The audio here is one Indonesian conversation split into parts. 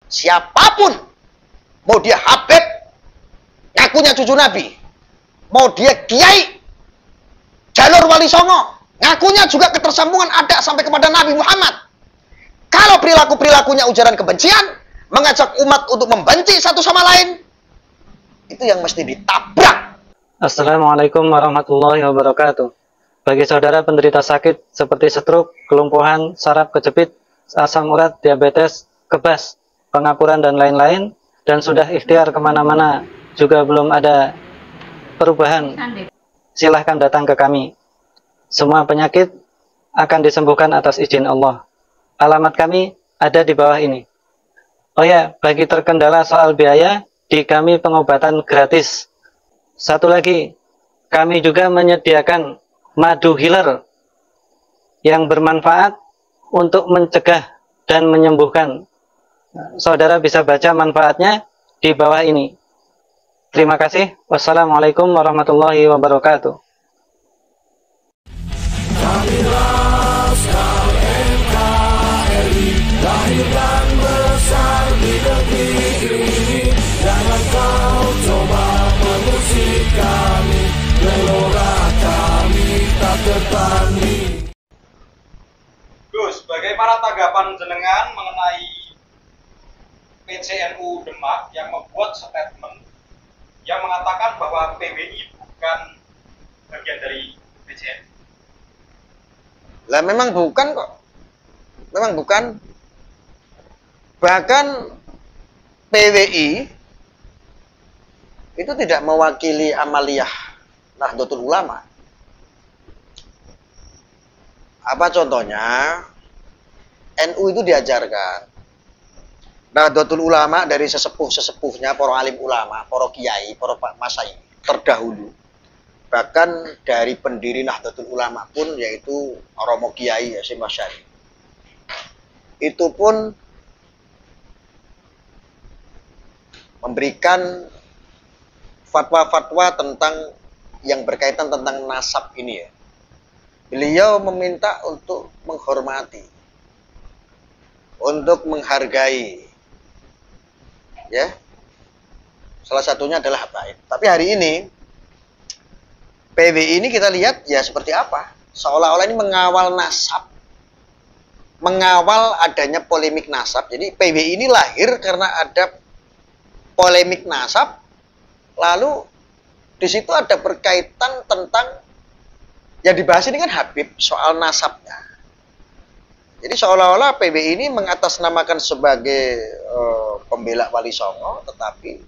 Siapapun, mau dia Habib, ngakunya cucu Nabi, mau dia kiai, jalur Wali Songo, ngakunya juga ketersambungan ada sampai kepada Nabi Muhammad. Kalau perilaku-perilakunya ujaran kebencian, mengajak umat untuk membenci satu sama lain, itu yang mesti ditabrak. Assalamualaikum warahmatullahi wabarakatuh. Bagi saudara penderita sakit seperti stroke, kelumpuhan, saraf kejepit, asam urat, diabetes, kebas, pengapuran, dan lain-lain, dan sudah ikhtiar kemana-mana juga belum ada perubahan, silahkan datang ke kami. Semua penyakit akan disembuhkan atas izin Allah. Alamat kami ada di bawah ini. Oh ya, bagi terkendala soal biaya, di kami pengobatan gratis. Satu lagi, kami juga menyediakan madu healer yang bermanfaat untuk mencegah dan menyembuhkan. Saudara bisa baca manfaatnya di bawah ini. Terima kasih. Wassalamualaikum warahmatullahi wabarakatuh. Lahir dan besar di negeri ini, jangan kau coba mengusik kami, gelora kami tak tertanding. Gus, bagaimana tanggapan jenengan mengenai PCNU Demak yang membuat statement yang mengatakan bahwa PBI bukan bagian dari PCNU? Lah memang bukan kok. Memang bukan. Bahkan PWI itu tidak mewakili amaliyah Nahdlatul Ulama. Apa contohnya? NU itu diajarkan Nahdlatul Ulama dari sesepuh-sesepuhnya, para alim ulama, para kiai, para masyayikh terdahulu. Bahkan dari pendiri Nahdlatul Ulama pun, yaitu Romo Kiai Hasyim Asy'ari. Itu pun memberikan fatwa-fatwa tentang yang berkaitan tentang nasab ini ya. Beliau meminta untuk menghormati, untuk menghargai, ya. Salah satunya adalah habaib. Tapi hari ini PWI ini kita lihat ya seperti apa? Seolah-olah ini mengawal nasab, mengawal adanya polemik nasab. Jadi PWI ini lahir karena ada polemik nasab, lalu di situ ada berkaitan tentang yang dibahas ini kan Habib, soal nasabnya. Jadi seolah-olah PBI ini mengatasnamakan sebagai pembela Wali Songo, tetapi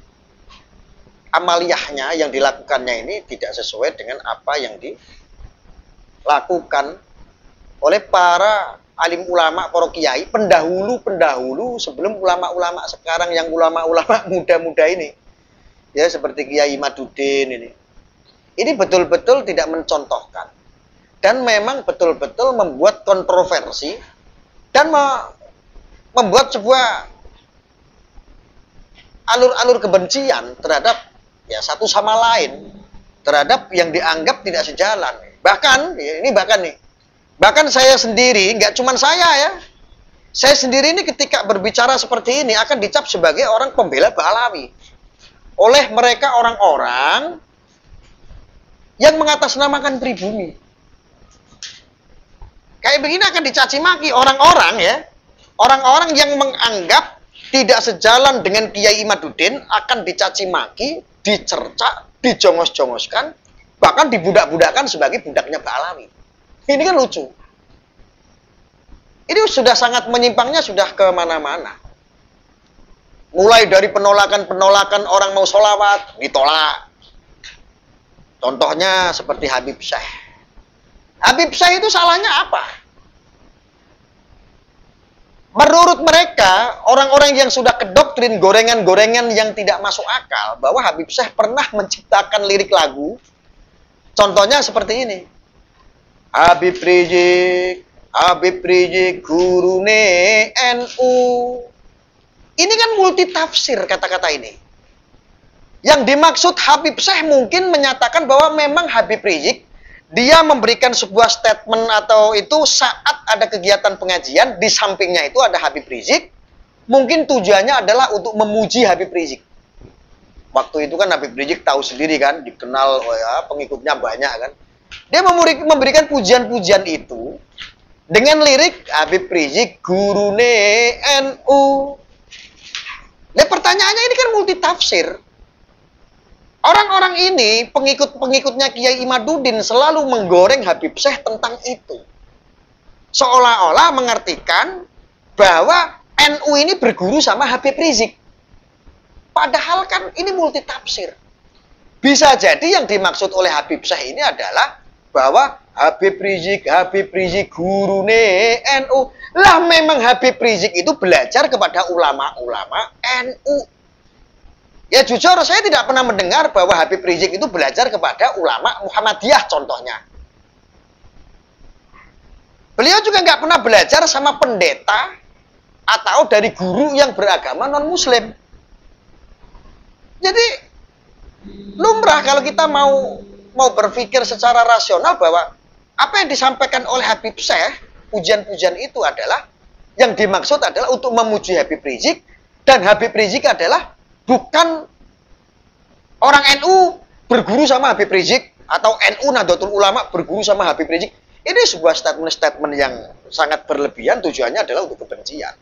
amaliyahnya yang dilakukannya ini tidak sesuai dengan apa yang dilakukan oleh para alim ulama, para kiai, pendahulu sebelum ulama-ulama sekarang, yang ulama-ulama muda-muda ini. Ya, seperti Kiai Maduddin ini. Ini betul-betul tidak mencontohkan. Dan memang betul-betul membuat kontroversi dan membuat sebuah alur-alur kebencian terhadap ya satu sama lain, terhadap yang dianggap tidak sejalan. Bahkan Bahkan saya sendiri, nggak cuma saya ya. Saya sendiri ini ketika berbicara seperti ini akan dicap sebagai orang pembela Ba'alawi. Oleh mereka orang-orang yang mengatasnamakan pribumi. Kayak begini akan dicaci maki orang-orang ya. Orang-orang yang menganggap tidak sejalan dengan Kiai Maduddin akan dicaci maki, dicerca, dijongos-jongoskan, bahkan dibudak-budakkan sebagai budaknya Ba'alawi. Ini kan lucu. Ini sudah sangat menyimpangnya, sudah kemana-mana. Mulai dari penolakan-penolakan orang mau sholawat, ditolak. Contohnya seperti Habib Syekh. Habib Syekh itu salahnya apa? Menurut mereka, orang-orang yang sudah kedoktrin gorengan-gorengan yang tidak masuk akal, bahwa Habib Syekh pernah menciptakan lirik lagu. Contohnya seperti ini. Habib Rizik, gurune NU. Ini kan multi tafsir kata-kata ini. Yang dimaksud Habib Syekh mungkin menyatakan bahwa memang Habib Rizik, dia memberikan sebuah statement atau itu saat ada kegiatan pengajian, di sampingnya itu ada Habib Rizik, mungkin tujuannya adalah untuk memuji Habib Rizik. Waktu itu kan Habib Rizik tahu sendiri kan, dikenal, oh ya, pengikutnya banyak kan. Dia memberikan pujian-pujian itu dengan lirik Habib Rizik gurune NU. Nah, pertanyaannya ini kan multitafsir. Orang-orang ini, pengikut-pengikutnya Kiai Imaduddin selalu menggoreng Habib Syekh tentang itu. Seolah-olah mengartikan bahwa NU ini berguru sama Habib Rizik. Padahal kan ini multitafsir. Bisa jadi yang dimaksud oleh Habib Syekh ini adalah bahwa Habib Rizik gurune NU. Lah memang Habib Rizik itu belajar kepada ulama-ulama NU. Ya jujur saya tidak pernah mendengar bahwa Habib Rizik itu belajar kepada ulama Muhammadiyah contohnya. Beliau juga nggak pernah belajar sama pendeta atau dari guru yang beragama non-muslim. Jadi lumrah kalau kita mau berpikir secara rasional bahwa apa yang disampaikan oleh Habib Syekh, pujian-pujian itu adalah yang dimaksud adalah untuk memuji Habib Rizik, dan Habib Rizik adalah bukan orang NU berguru sama Habib Rizik atau NU Nahdlatul Ulama berguru sama Habib Rizik. Ini sebuah statement-statement yang sangat berlebihan, tujuannya adalah untuk kebencian.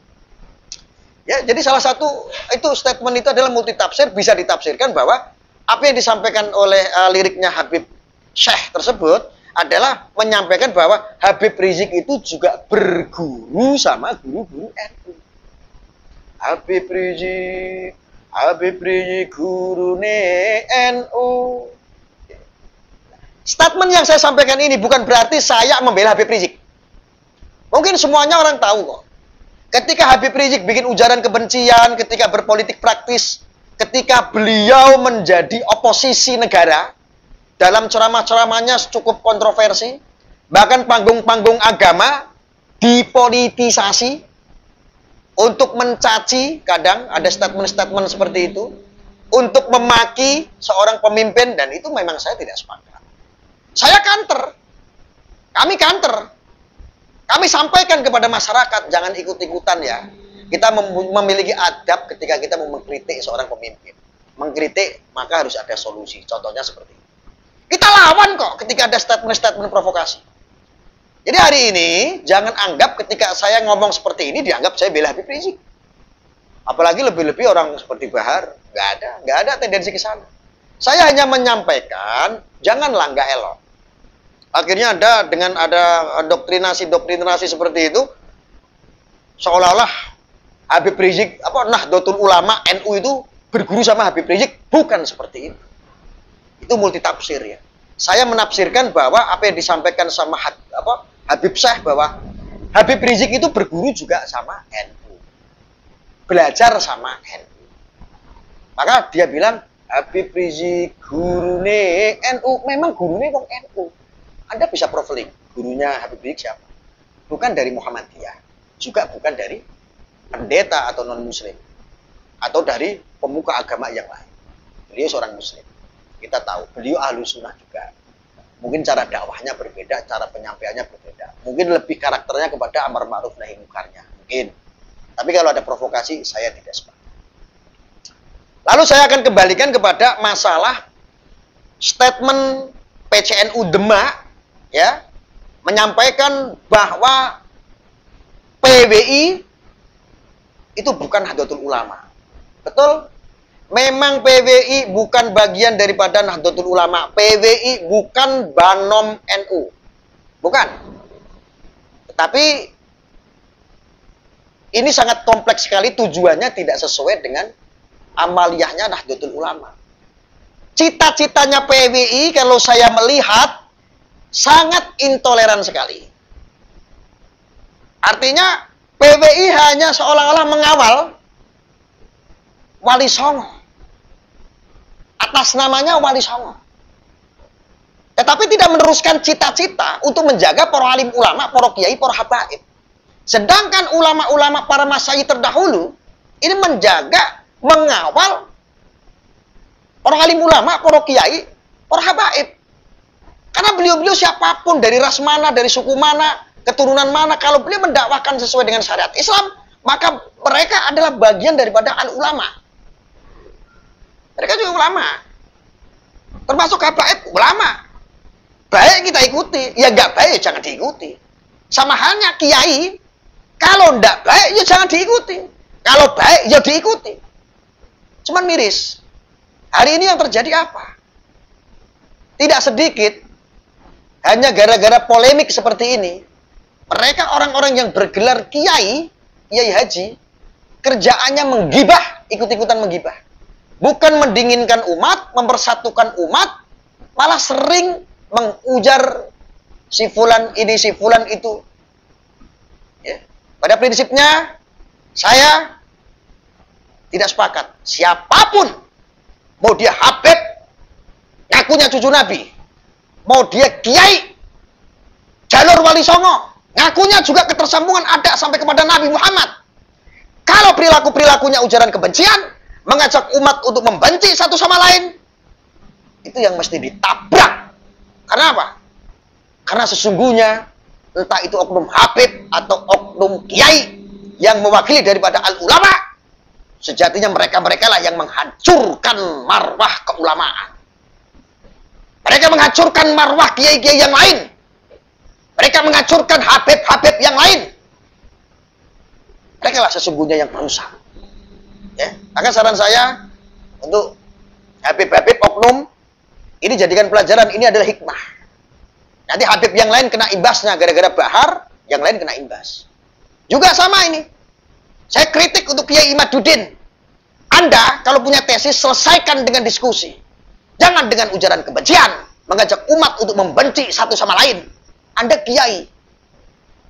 Ya, jadi salah satu itu statement itu adalah multitafsir, bisa ditafsirkan bahwa apa yang disampaikan oleh liriknya Habib Syekh tersebut adalah menyampaikan bahwa Habib Rizik itu juga berguru sama guru-guru NU. Habib Rizik gurune NU. Statement yang saya sampaikan ini bukan berarti saya membela Habib Rizik. Mungkin semuanya orang tahu kok. Ketika Habib Rizik bikin ujaran kebencian, ketika berpolitik praktis, ketika beliau menjadi oposisi negara, dalam ceramah-ceramahnya cukup kontroversi, bahkan panggung-panggung agama dipolitisasi untuk mencaci, kadang ada statement-statement seperti itu, untuk memaki seorang pemimpin, dan itu memang saya tidak sepakat. Saya counter, kami counter. Kami sampaikan kepada masyarakat, jangan ikut-ikutan ya. Kita memiliki adab ketika kita mau mengkritik seorang pemimpin. Mengkritik, maka harus ada solusi. Contohnya seperti ini. Kita lawan kok ketika ada statement-statement provokasi. Jadi hari ini, jangan anggap ketika saya ngomong seperti ini, dianggap saya bela Habib Rizik. Apalagi lebih-lebih orang seperti Bahar. Nggak ada tendensi ke sana. Saya hanya menyampaikan, janganlah nggak elok. Akhirnya dengan ada doktrinasi seperti itu, seolah-olah Habib Rizik, Nahdlatul Ulama NU itu berguru sama Habib Rizik. Bukan seperti itu. Itu multitafsir ya. Saya menafsirkan bahwa apa yang disampaikan sama Habib Syekh, bahwa Habib Rizik itu berguru juga sama NU. Belajar sama NU. Maka dia bilang, Habib Rizik gurune NU. Memang gurune wong NU. Anda bisa profiling, gurunya Habib Rizik siapa? Bukan dari Muhammadiyah, juga bukan dari pendeta atau non-muslim, atau dari pemuka agama yang lain. Beliau seorang muslim. Kita tahu, beliau ahlu sunnah juga. Mungkin cara dakwahnya berbeda, cara penyampaiannya berbeda. Mungkin lebih karakternya kepada amar ma'ruf nahi mukarnya. Mungkin. Tapi kalau ada provokasi, saya tidak sepakat. Lalu saya akan kembalikan kepada masalah statement PCNU Demak, ya, menyampaikan bahwa PWI itu bukan Nahdlatul Ulama. Betul? Memang PWI bukan bagian daripada Nahdlatul Ulama. PWI bukan Banom NU. Bukan. Tetapi ini sangat kompleks sekali, tujuannya tidak sesuai dengan amaliyahnya Nahdlatul Ulama. Cita-citanya PWI kalau saya melihat sangat intoleran sekali. Artinya PWI hanya seolah-olah mengawal Wali Songo. Atas namanya Wali Songo. Tetapi tidak meneruskan cita-cita untuk menjaga para alim ulama, para kiai, para habaib. Sedangkan ulama-ulama para masyayikh terdahulu ini menjaga, mengawal para alim ulama, para kiai, para habaib. Karena beliau-beliau siapapun, dari ras mana, dari suku mana, keturunan mana, kalau beliau mendakwahkan sesuai dengan syariat Islam, maka mereka adalah bagian daripada al-ulama. Mereka juga ulama. Termasuk habaib ulama. Baik kita ikuti, ya nggak baik jangan diikuti. Sama halnya kiai, kalau nggak baik ya jangan diikuti. Kalau baik ya diikuti. Cuman miris. Hari ini yang terjadi apa? Tidak sedikit, hanya gara-gara polemik seperti ini, mereka orang-orang yang bergelar kiai haji, kerjaannya menggibah, ikut-ikutan menggibah. Bukan mendinginkan umat, mempersatukan umat, malah sering mengujar si fulan ini, si fulan itu. Ya. Pada prinsipnya, saya tidak sepakat. Siapapun, mau dia habib, ngakunya cucu Nabi, mau dia kiai, jalur wali songo, ngakunya juga ketersambungan ada sampai kepada Nabi Muhammad. Kalau perilaku-perilakunya ujaran kebencian, mengajak umat untuk membenci satu sama lain, itu yang mesti ditabrak. Karena apa? Karena sesungguhnya entah itu oknum habib atau oknum kiai yang mewakili daripada al-ulama, sejatinya mereka-mereka lah yang menghancurkan marwah keulamaan. Mereka menghancurkan marwah kiai-kiai yang lain. Mereka menghancurkan habib-habib yang lain. Mereka lah sesungguhnya yang berusaha. Ya, maka saran saya untuk habib-habib oknum ini jadikan pelajaran, ini adalah hikmah. Nanti habib yang lain kena imbasnya gara-gara bahar, yang lain kena imbas. Juga sama ini. Saya kritik untuk Kiai Imaduddin. Anda kalau punya tesis selesaikan dengan diskusi. Jangan dengan ujaran kebencian, mengajak umat untuk membenci satu sama lain. Anda kiai.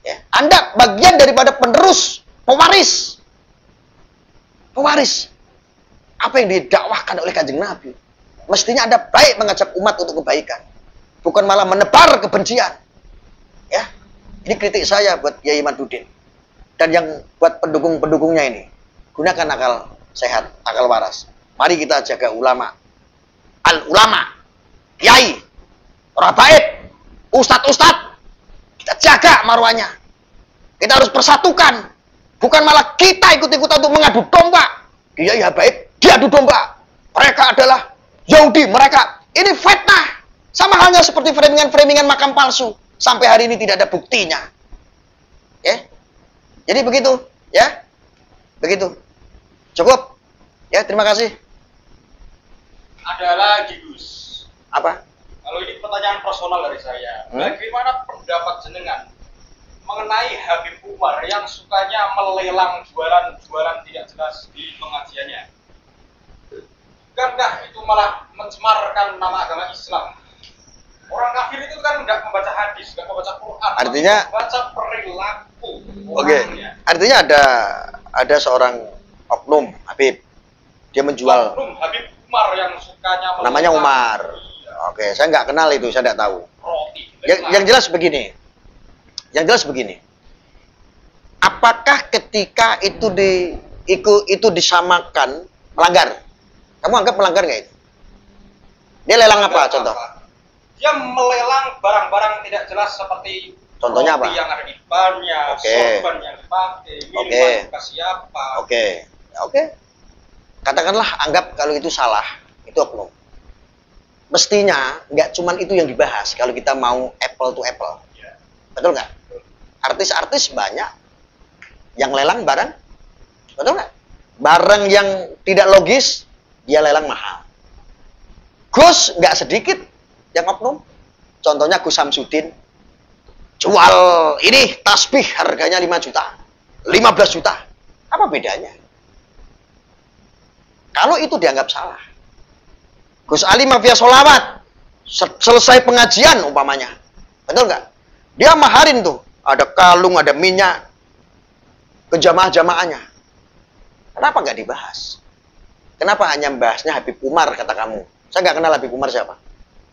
Ya, Anda bagian daripada penerus, pewaris. Pewaris. Apa yang didakwahkan oleh Kanjeng Nabi? Mestinya Anda baik mengajak umat untuk kebaikan. Bukan malah menebar kebencian. Ya, ini kritik saya buat Kiai Imaduddin. Dan yang buat pendukung-pendukungnya ini. Gunakan akal sehat, akal waras. Mari kita jaga ulama. Al-ulama, kiai, orang baik, ustadz-ustadz. Kita jaga marwahnya. Kita harus persatukan. Bukan malah kita ikut-ikutan untuk mengadu domba. Kiai habaib, diadu domba. Mereka adalah Yahudi, mereka. Ini fitnah. Sama halnya seperti framingan-framingan makam palsu. Sampai hari ini tidak ada buktinya. Ya. Jadi begitu, ya. Begitu. Cukup. Ya, terima kasih. Ada lagi, Gus. Apa? Kalau ini pertanyaan personal dari saya. Bagaimana pendapat jenengan mengenai Habib Umar yang sukanya melelang jualan-jualan tidak jelas di pengajiannya? Bukankah itu malah mencemarkan nama agama Islam? Orang kafir itu kan nggak membaca hadis, nggak membaca Quran, artinya membaca perilaku. Oke. Artinya ada seorang oknum Habib, dia menjual. Oknum Habib Umar yang sukanya namanya Umar. Iya. Oke, saya nggak kenal itu, saya nggak tahu. Roti. Yang jelas begini. Yang jelas begini. Apakah ketika itu disamakan melanggar? Kamu anggap melanggar nggak itu? Dia lelang apa contoh? Dia melelang barang-barang tidak jelas seperti contohnya apa? Yang ada di depannya, sorban yang dipakai, minuman bekas siapa. Oke. Katakanlah anggap kalau itu salah, itu oknum. Mestinya nggak cuman itu yang dibahas kalau kita mau apple to apple. Ya. Betul nggak? Artis-artis banyak yang lelang barang, betul nggak? Barang yang tidak logis dia lelang mahal. Gus nggak sedikit yang oknum. Contohnya Gus Samsudin jual ini tasbih harganya 5 juta, 15 juta. Apa bedanya? Kalau itu dianggap salah. Gus Ali mafia sholawat selesai pengajian umpamanya, betul nggak? Dia maharin tuh, ada kalung, ada minyak ke jamaah-jamaahnya. Kenapa nggak dibahas? Kenapa hanya membahasnya Habib Umar kata kamu? Saya nggak kenal Habib Umar siapa.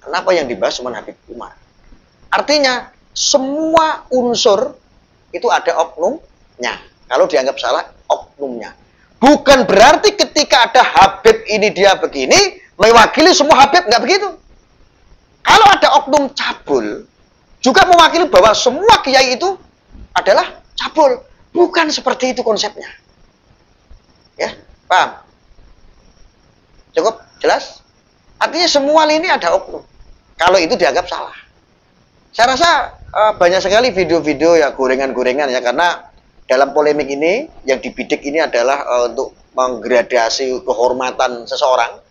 Kenapa yang dibahas cuma Habib Umar? Artinya semua unsur itu ada oknumnya. Kalau dianggap salah, oknumnya. Bukan berarti ketika ada Habib ini dia begini, mewakili semua Habib, nggak begitu. Kalau ada oknum cabul, juga mewakili bahwa semua kiai itu adalah cabul. Bukan seperti itu konsepnya. Ya, paham? Cukup jelas? Artinya semua lini ada oknum. Kalau itu dianggap salah. Saya rasa banyak sekali video-video ya gorengan-gorengan ya, karena dalam polemik ini yang dibidik ini adalah untuk menggradasi kehormatan seseorang.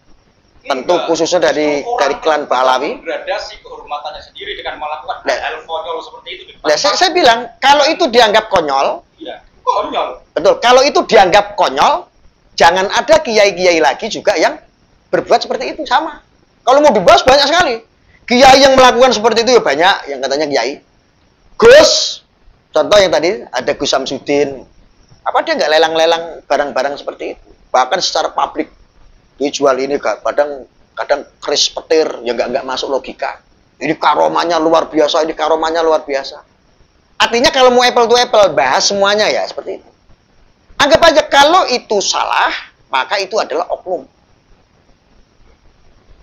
Tentu khususnya dari klan Pahlawi. Gradasi kehormatannya sendiri dengan melakukan hal konyol seperti itu. Nah, saya bilang kalau itu dianggap konyol, iya, konyol. betul. Kalau itu dianggap konyol, jangan ada kiai-kiai lagi juga yang berbuat seperti itu sama. Kalau mau dibahas banyak sekali. Kiai yang melakukan seperti itu ya banyak, yang katanya kiai. Gus, contoh yang tadi ada Gus Samsudin. Apa dia nggak lelang-lelang barang-barang seperti itu? Bahkan secara publik dijual ini kadang keris petir ya nggak masuk logika. Ini karomanya luar biasa, ini karomanya luar biasa. Artinya kalau mau apple to apple bahas semuanya ya seperti itu. Anggap aja kalau itu salah, maka itu adalah oknum.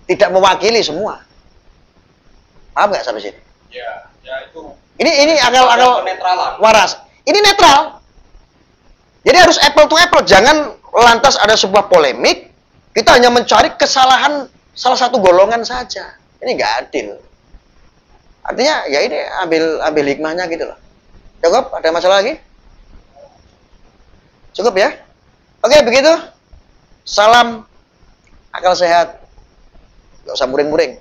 Tidak mewakili semua. Paham nggak sampai sini? Ya, ya itu. Ini akal waras. Ini netral. Jadi harus apple to apple. Jangan lantas ada sebuah polemik, kita hanya mencari kesalahan salah satu golongan saja. Ini nggak adil. Artinya ya ini ambil hikmahnya gitu loh. Cukup? Ada masalah lagi? Cukup ya? Oke, begitu. Salam akal sehat. Gak usah muring-muring.